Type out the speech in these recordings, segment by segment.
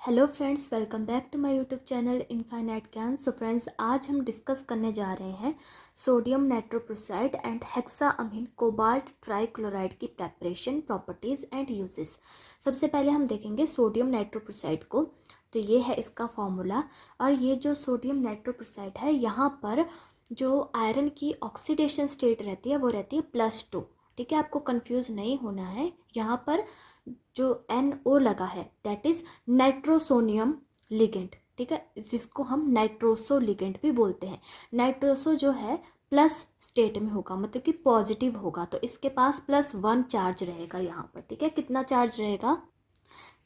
Hello friends, welcome back to my YouTube channel Infinite Gyan. So friends, आज हम discuss करने जा रहे हैं sodium nitroprusside and hexaammine cobalt trichloride की प्रेपरेशन, प्रॉपर्टीज़ एंड यूजेस। सबसे पहले हम देखेंगे सोडियम नाइट्रोप्रोसाइड को। तो ये है इसका फॉर्मूला। और ये जो सोडियम नाइट्रोप्रोसाइड है, यहाँ पर जो आयरन की ऑक्सीडेशन स्टेट रहती है वो रहती है +2। ठीक है, आपको कंफ्यूज नहीं होना है। यहाँ पर जो NO लगा है दैट इज नाइट्रोसोनियम लिगेंड। ठीक है, जिसको हम नाइट्रोसो लिगेंड भी बोलते हैं। नाइट्रोसो जो है प्लस स्टेट में होगा, मतलब कि पॉजिटिव होगा, तो इसके पास +1 चार्ज रहेगा यहाँ पर। ठीक है, कितना चार्ज रहेगा?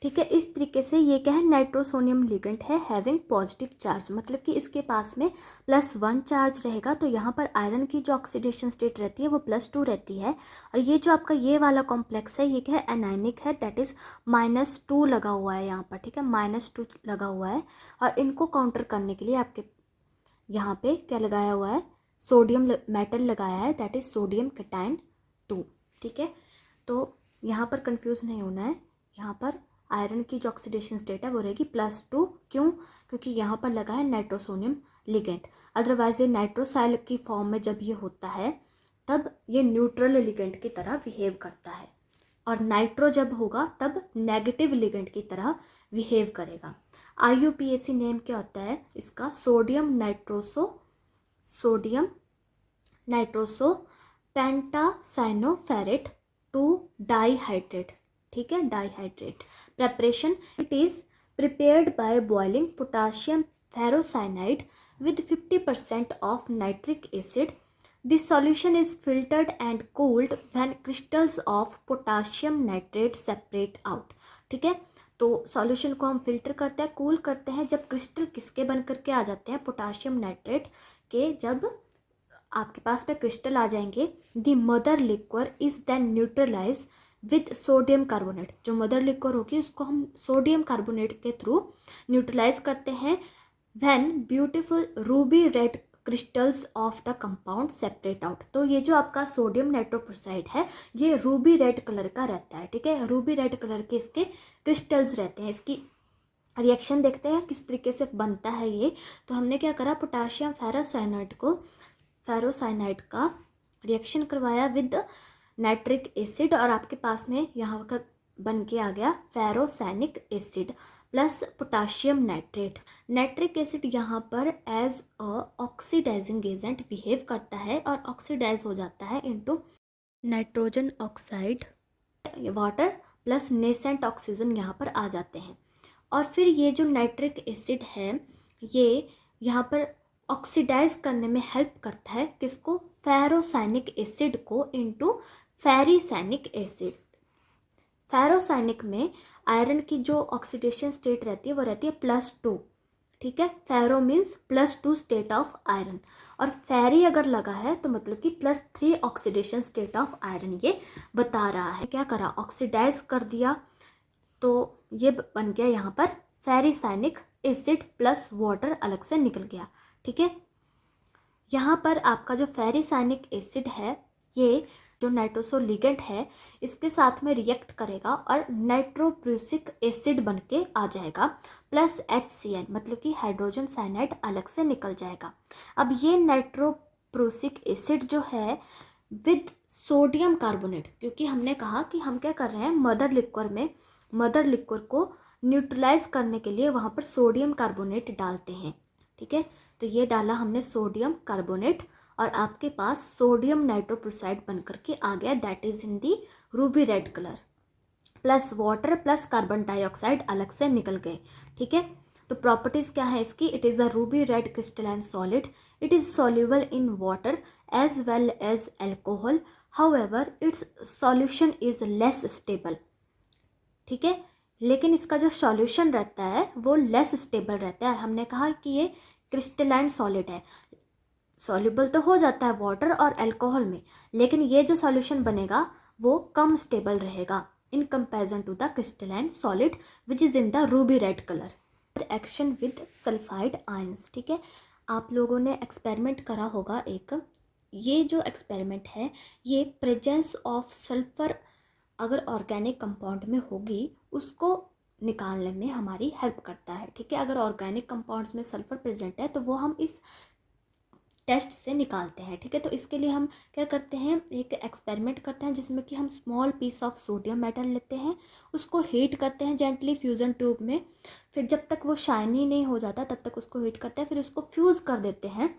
ठीक है, इस तरीके से ये क्या है, नाइट्रोसोनियम लिगेंड है हैविंग पॉजिटिव चार्ज, मतलब कि इसके पास में +1 चार्ज रहेगा। तो यहाँ पर आयरन की जो ऑक्सीडेशन स्टेट रहती है वो +2 रहती है। और ये जो आपका ये वाला कॉम्प्लेक्स है ये क्या है, एनायनिक है, दैट इज -2 लगा हुआ है यहाँ पर। ठीक है, -2 लगा हुआ है। और इनको काउंटर करने के लिए आपके यहाँ पे क्या लगाया हुआ है, सोडियम मेटल लगाया है, दैट इज सोडियम कैटायन 2। ठीक है, तो यहाँ पर कंफ्यूज नहीं होना है। यहाँ पर आयरन की जो ऑक्सीडेशन स्टेट है वो रहेगी +2। क्यों? क्योंकि यहाँ पर लगा है नाइट्रोसोनियम लिगेंड। अदरवाइज ये नाइट्रोसाइल की फॉर्म में जब ये होता है तब ये न्यूट्रल लिगेंड की तरह बिहेव करता है, और नाइट्रो जब होगा तब नेगेटिव लिगेंड की तरह बिहेव करेगा। IUPAC नेम क्या होता है इसका? Sodium nitroso pentacyanoferrate 2 dihydrate. ठीक है, dihydrate preparation. It is prepared by boiling potassium ferrocyanide with 50% of nitric acid. This solution is filtered and cooled when crystals of potassium nitrate separate out. ठीक है, तो solution को हम filter करते हैं, cool करते हैं जब क्रिस्टल किसके बन करके आ जाते हैं, पोटाशियम नाइट्रेट के। जब आपके पास में क्रिस्टल आ जाएंगे, the mother liquor is then neutralize with sodium carbonate. जो मदर लिक्वर होगी उसको हम सोडियम कार्बोनेट के थ्रू न्यूट्रलाइज करते हैं। When beautiful ruby red crystals of the compound separate out. तो ये जो आपका सोडियम नाइट्रोप्रोसाइड है ये रूबी रेड कलर का रहता है। ठीक है, रूबी रेड कलर के इसके क्रिस्टल्स रहते हैं। इसकी रिएक्शन देखते हैं किस तरीके से बनता है ये। तो हमने क्या करा, पोटाशियम फेरोसाइनाइड का रिएक्शन करवाया विद नाइट्रिक एसिड, और आपके पास में यहाँ का बन के आ गया ferrocyanic acid plus potassium nitrate. Nitric acid यहाँ पर as a oxidising agent behave करता है और ऑक्सीडाइज हो जाता है into nitrogen oxide, water plus nascent oxygen यहाँ पर आ जाते हैं। और फिर ये जो नाइट्रिक एसिड है ये यहाँ पर ऑक्सीडाइज करने में हेल्प करता है किसको, फेरोसाइनिक एसिड को इनटू फेरिसैनिक एसिड। फेरोसाइनिक में आयरन की जो ऑक्सीडेशन स्टेट रहती है वो रहती है +2। ठीक है, फेरो मीन्स +2 स्टेट ऑफ आयरन, और फेरी अगर लगा है तो मतलब कि +3 ऑक्सीडेशन स्टेट ऑफ आयरन ये बता रहा है। क्या करा, ऑक्सीडाइज कर दिया, तो ये बन गया यहाँ पर फेरिसैनिक एसिड प्लस वाटर अलग से निकल गया। ठीक है, यहाँ पर आपका जो फेरिसैनिक एसिड है ये जो नाइट्रोसो लिगेंड है इसके साथ में रिएक्ट करेगा और नाइट्रोप्रूसिक एसिड बन के आ जाएगा प्लस HCN, मतलब कि हाइड्रोजन साइनाइड अलग से निकल जाएगा। अब ये नाइट्रोप्रूसिक एसिड जो है विद सोडियम कार्बोनेट, क्योंकि हमने कहा कि हम क्या कर रहे हैं, मदर लिक्वर को न्यूट्रलाइज करने के लिए वहाँ पर सोडियम कार्बोनेट डालते हैं। ठीक है, तो ये डाला हमने सोडियम कार्बोनेट और आपके पास सोडियम नाइट्रोप्रोसाइड बन करके आ गया, that is in the Ruby red colour, plus water plus carbon dioxide अलग से निकल गए। ठीक है, तो प्रॉपर्टीज क्या है इसकी, it is a ruby red crystalline solid, it is soluble in water as well as alcohol, however its solution is less stable. ठीक है, लेकिन इसका जो सॉल्यूशन रहता है वो लेस स्टेबल रहता है। हमने कहा कि ये क्रिस्टलाइन सॉलिड है, सॉल्युबल तो हो जाता है वाटर और अल्कोहल में, लेकिन ये जो सॉल्यूशन बनेगा वो कम स्टेबल रहेगा in comparison to the crystalline solid which is in the ruby red colour. Action with sulphide ions. ठीक है, आप लोगों ने एक्सपेरिमेंट करा होगा एक, ये जो एक्सपेरिमेंट है ये प्रेजेंस ऑफ सल्फर अगर ऑर्गेनिक कंपाउंड में होगी उसको निकालने में हमारी हेल्प करता है। ठीक है, अगर ऑर्गेनिक कंपाउंड्स में सल्फर प्रेजेंट है तो वो हम इस टेस्ट से निकालते हैं। ठीक है, तो इसके लिए हम क्या करते हैं, एक एक्सपेरिमेंट करते हैं जिसमें कि हम small piece of sodium metal लेते हैं, उसको हीट करते हैं जेंटली फ्यूज़न ट्यूब में। फिर जब तक वो शाइनी नहीं हो जाता तब तक उसको हीट करते हैं, फिर उसको फ्यूज़ कर देते हैं।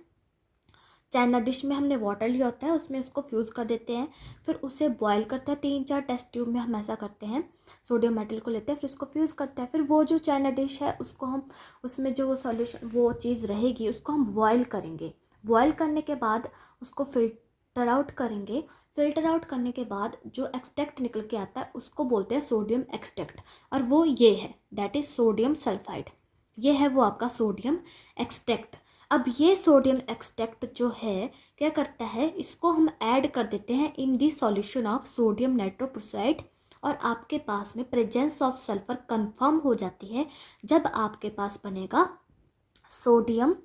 चाइना डिश में हमने वाटर लिया होता है, उसमें उसको फ्यूज़ कर देते हैं, फिर उसे बॉयल करते हैं। 3-4 टेस्ट ट्यूब में हम ऐसा करते हैं, सोडियम मेटल को लेते हैं, फिर उसको फ्यूज़ करते हैं। फिर वो जो चाइना डिश है उसको हम, उसमें जो वो सॉल्यूशन, वो चीज़ रहेगी, उसको हम बॉयल करेंगे। बॉयल करने के बाद उसको फिल्टर आउट करेंगे। फिल्टर आउट करने के बाद जो एक्सट्रैक्ट निकल के आता है उसको बोलते हैं सोडियम एक्सट्रैक्ट, और वो ये है, दैट इज़ सोडियम सल्फाइड। ये है वो आपका सोडियम एक्सट्रैक्ट। अब ये सोडियम एक्सट्रैक्ट जो है क्या करता है, इसको हम ऐड कर देते हैं इन दी सॉल्यूशन ऑफ सोडियम नाइट्रोक्साइड, और आपके पास में प्रेजेंस ऑफ सल्फर कंफर्म हो जाती है जब आपके पास बनेगा सोडियम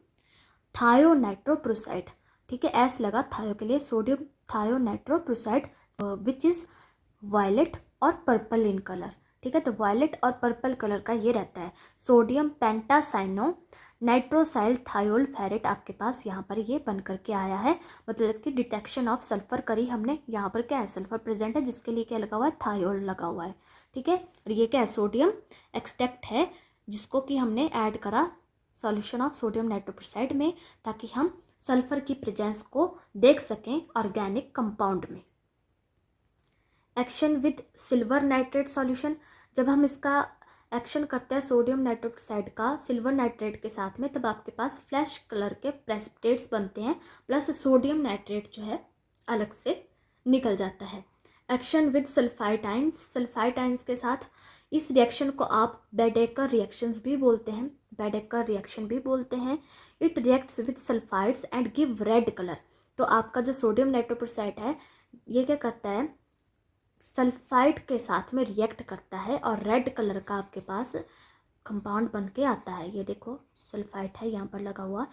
थायोनाइट्रोप्रोसाइड। ठीक है, एस लगा थायो के लिए, सोडियम थायोनाइट्रोप्रोसाइड विच इज़ वायलेट और पर्पल इन कलर। ठीक है, तो वायलेट और पर्पल कलर का ये रहता है सोडियम पेंटासाइनो नाइट्रोसाइल थायोल फेरेट। आपके पास यहाँ पर ये बन करके आया है, मतलब कि डिटेक्शन ऑफ सल्फर करी हमने। यहाँ पर क्या है, सल्फर प्रेजेंट है जिसके लिए क्या लगा हुआ है, थायोल लगा हुआ है। ठीक है, और ये क्या है, सोडियम एक्सट्रैक्ट है जिसको कि हमने ऐड करा सॉल्यूशन ऑफ सोडियम नाइट्रोक्साइड में, ताकि हम सल्फर की प्रेजेंस को देख सकें ऑर्गेनिक कंपाउंड में। Action with silver nitrate solution, जब हम इसका एक्शन करते हैं सोडियम नाइट्रोक्साइड का सिल्वर नाइट्रेट के साथ में, तब आपके पास फ्लैश कलर के प्रेसिपिटेट्स बनते हैं, प्लस सोडियम नाइट्रेट जो है अलग से निकल जाता है। Action with sulphide ions, sulphide ions के साथ, इस रिएक्शन को आप बेडेकर रिएक्शंस भी बोलते हैं, बेडेकर रिएक्शन भी बोलते हैं। It reacts with sulphides and give red colour. तो आपका जो सोडियम नाइट्रोक्साइड है ये क्या करता है, सल्फाइड के साथ में रिएक्ट करता है और रेड कलर का आपके पास कंपाउंड बन के आता है। ये देखो सल्फाइड है यहाँ पर लगा हुआ।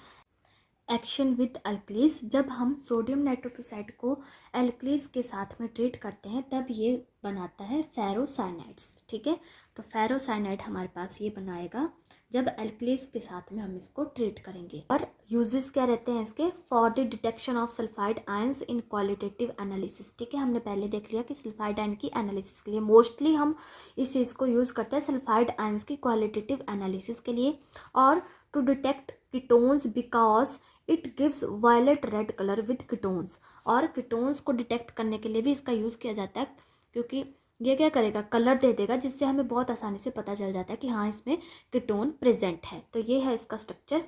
एक्शन विद एल्कलीज, जब हम सोडियम नाइट्रोक्साइड को एल्कलीज के साथ में ट्रीट करते हैं तब ये बनाता है फेरोसाइनाइड्स। ठीक है, तो फेरोसाइनाइड हमारे पास ये बनाएगा जब एल्कलीज के साथ में हम इसको ट्रीट करेंगे। और यूजेस क्या रहते हैं इसके, for the detection of sulphide ions in qualitative analysis. ठीक है, हमने पहले देख लिया कि सल्फाइड आयन की एनालिसिस के लिए मोस्टली हम इस चीज़ को यूज़ करते हैं, सल्फाइड आयंस की क्वालिटेटिव एनालिसिस के लिए, और to detect ketones because it gives violet red colour with ketones. और कीटोन्स को डिटेक्ट करने के लिए भी इसका यूज़ किया जाता है, क्योंकि ये क्या करेगा, कलर दे देगा, जिससे हमें बहुत आसानी से पता चल जाता है कि हाँ इसमें कीटोन प्रेजेंट है। तो ये है इसका स्ट्रक्चर।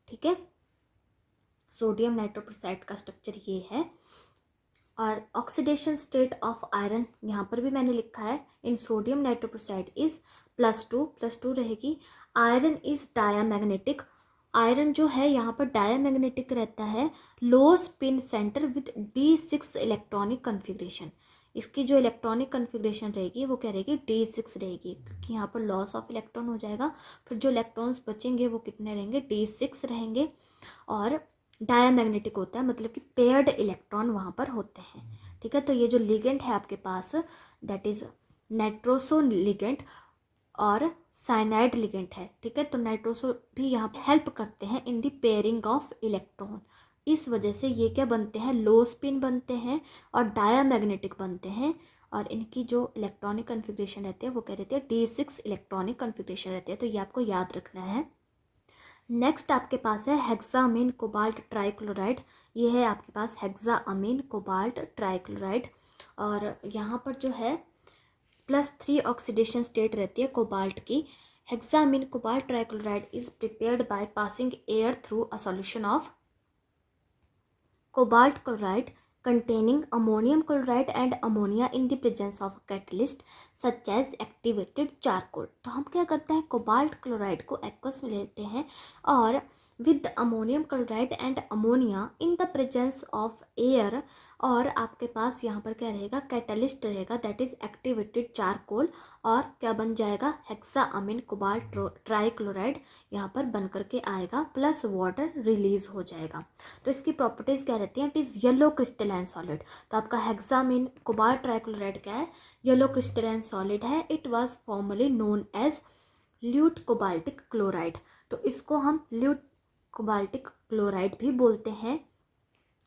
ठीक है, सोडियम नाइट्रोक्साइड का स्ट्रक्चर ये है। और ऑक्सीडेशन स्टेट ऑफ आयरन यहाँ पर भी मैंने लिखा है, इन सोडियम नाइट्रोक्साइड इज +2 रहेगी। आयरन इज डायामैग्नेटिक, आयरन जो है यहाँ पर डायामैग्नेटिक रहता है। लो spin centre with D6 electronic configuration, इसकी जो इलेक्ट्रॉनिक कन्फिग्रेशन रहेगी वो क्या रहेगी, D6 रहेगी, क्योंकि यहाँ पर लॉस ऑफ इलेक्ट्रॉन हो जाएगा। फिर जो इलेक्ट्रॉन्स बचेंगे वो कितने रहेंगे, D6 रहेंगे। और डायामैग्नेटिक होता है, मतलब कि पेयर्ड इलेक्ट्रॉन वहाँ पर होते हैं। ठीक है, तो ये जो लिगेंड है आपके पास, दैट इज़ नाइट्रोसो लिगेंड और साइनाइड लिगेंड है। ठीक है, तो नाइट्रोसो भी यहाँ पे हेल्प करते हैं इन दी पेयरिंग ऑफ इलेक्ट्रॉन। इस वजह से ये क्या बनते हैं, लो स्पिन बनते हैं और डायामैग्नेटिक बनते हैं। और इनकी जो इलेक्ट्रॉनिक कन्फिग्रेशन रहती है वो क्या रहती है, D6 इलेक्ट्रॉनिक कन्फिग्रेशन रहती है। तो ये आपको याद रखना है। नेक्स्ट आपके पास है हेक्सामीन कोबाल्ट ट्राइक्लोराइड, ये है आपके पास हेक्सामीन कोबाल्ट ट्राइक्लोराइड। और यहाँ पर जो है +3 ऑक्सीडेशन स्टेट रहती है कोबाल्ट की। Hexamine cobalt trichloride is prepared by passing air through a solution of cobalt chloride containing ammonium chloride and ammonia in the presence of a catalyst such as activated charcoal। तो हम क्या करते हैं, cobalt chloride को aqueous में लेते हैं और with ammonium chloride and ammonia in the presence of air, और आपके पास यहाँ पर क्या रहेगा, कैटलिस्ट रहेगा, दैट इज एक्टिवेटेड चारकोल, और क्या बन जाएगा, हेक्सामीन कोबाल्ट ट्राइक्लोराइड यहाँ पर बन करके आएगा, प्लस वाटर रिलीज हो जाएगा। तो इसकी प्रॉपर्टीज़ क्या रहती हैं, it is yellow crystalline solid. तो आपका हेक्सामीन कोबाल्ट ट्राइक्लोराइड क्या है, येलो क्रिस्टलाइन सॉलिड है। It was formerly known as luteo cobaltic chloride, तो इसको हम ल्यूट कोबाल्टिक क्लोराइड भी बोलते हैं।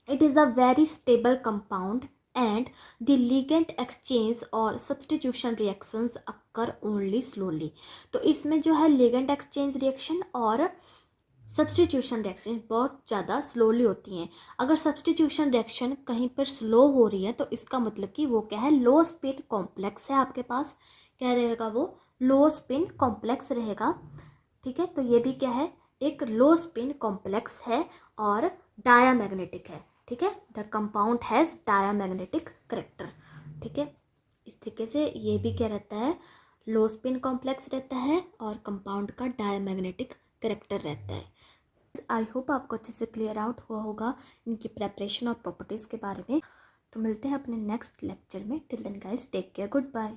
It is a very stable compound and the ligand exchange और substitution reactions occur only slowly, तो इसमें जो है लिगेंड एक्सचेंज रिएक्शन और सब्सटीट्यूशन रिएक्शन बहुत ज़्यादा स्लोली होती हैं। अगर सब्सटीट्यूशन रिएक्शन कहीं पर स्लो हो रही है तो इसका मतलब कि वो क्या है, लो स्पिन कॉम्प्लेक्स है आपके पास, क्या रहेगा वो, लो स्पिन कॉम्प्लेक्स रहेगा। ठीक है, तो ये भी क्या है, एक लो स्पिन कॉम्प्लेक्स है और डायामैग्नेटिक है। ठीक है, the compound has diamagnetic character. ठीक है, इस तरीके से ये भी क्या रहता है, लो स्पिन कॉम्प्लेक्स रहता है और कंपाउंड का डायामैग्नेटिक करेक्टर रहता है। आई होप आपको अच्छे से क्लियर आउट हुआ होगा इनकी प्रेपरेशन और प्रॉपर्टीज़ के बारे में। तो मिलते हैं अपने नेक्स्ट लेक्चर में। Till then guys take care, good bye.